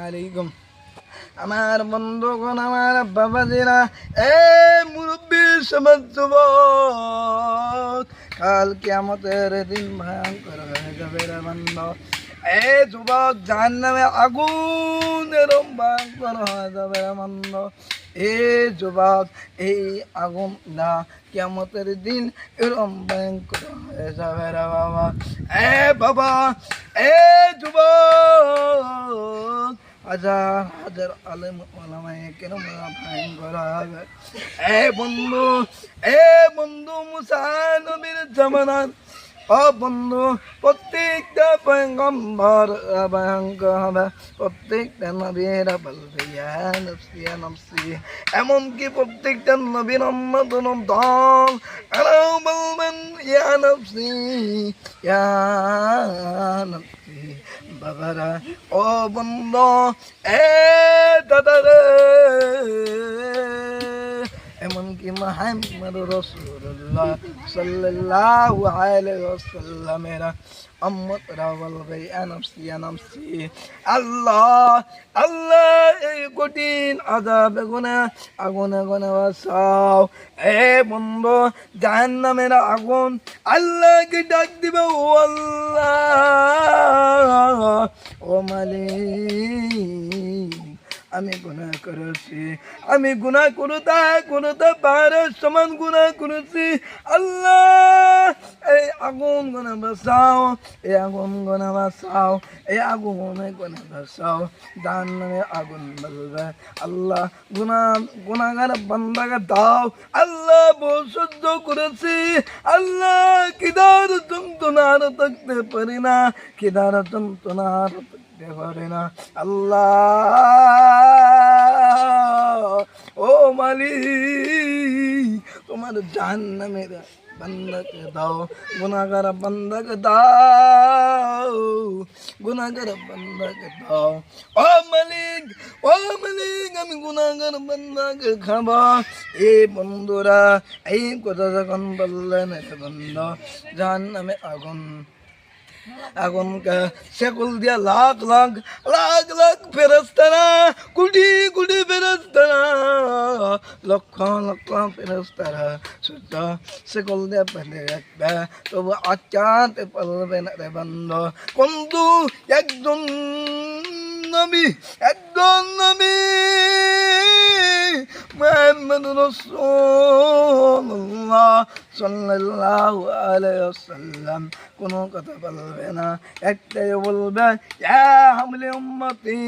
আলাইকুম আমার বন্ধুগণ, আমার বাবাজিরা, এ মুরব্বীর সমাজ যুবক, কাল কিয়ামতের দিন ভয়ঙ্কর হয়ে যাবে রে বন্ধু। এ যুবক, জাহান্নামে আগুন এরম ভয়ঙ্কর হয়ে যাবে রে বন্ধু। এ যুবক, এই আগুন না কিয়ামতের দিন এরম ভয়ঙ্কর হয়ে যাবে রে বাবা। এ বাবা, এ যুবক, হাজার হাজার আলেম ওলামায়ে কেরাম ভয়ঙ্কর হবে। এ বন্ধু, এ বন্ধু, মুসা নবীর জামানার ও বন্ধু, প্রত্যেকটা পয়গম্বর ভয়ঙ্কর হবে। প্রত্যেকটা নবীরা বলবে ইয়া নফসি ইয়া নফসি, এমনকি প্রত্যেকটা নবীর উম্মতের দল এরাও বলবেন ইয়া নফসি ইয়া নফসি। বাবারা, ও বন্ধু, এ দাদারে, এমনকি মুহাম্মদ রাসূলুল্লাহ সাল্লাল্লাহু আলাইহি ওয়াসাল্লামেরা উম্মতরা বলবে ইয়া নফসি ইয়া নফসি। আল্লাহ আল্লাহ, এই কঠিন আযাবে আগুনে বাঁচাও। এ বন্ধু, জাহান্নামের আগুন আল্লাহকে ডাক দিবে, ও আল্লাহ, ও মালিক, আমি গুনাহ করেছি, আমি গুনাহ করতে পাহাড়ের সমান গুনাহ করেছি। আল্লাহ, এই আগুন গুনাহ বাঁচাও, এই আগুন গুনাহ বাঁচাও, এই আগুনে গুনাহ বাঁচাও। জাহান্নামে আগুন বলবে আল্লাহ গুনাহগার বান্দাকে দাও। আল্লাহ, বহু সহ্য করেছি, আল্লাহ কিদার যন্ত্রণা আর থাকতে পারি না, কিদার যন্ত্রণা আর থাকতে পারি না। আল্লাহ, ও মালিক, তোমার জাহান্নামের বান্দাকে দাও, গুনাহগার বান্দাকে দাও, গুনাহগার বান্দাকে দাও। ও মালিক, ও মালিক, আমি গুনাহগার বান্দাকে খাবো। এই বন্ধুরা এই কথা যখন বললেন, বন্ধু, জাহান্নামে আগুনকে সেকুল দিয়া লাখ লাখ লাখ লাখ ফেরেশতারা, কোটি কোটি ফেরেশতারা, লক্ষ লক্ষ ফেরেশতারা শুদ্ধ সেকুল দিয়া বেঁধে রাখবে, তবু আটকাতে পারবে না রে বন্ধু। কিন্তু একজন নবী মুহাম্মদ রাসূলুল্লাহ সাল্লাল্লাহু আলাইহি ওয়াসাল্লাম কোনো কথা বলবে না, একটাই বলবে, ইয়া হামলে উম্মতি।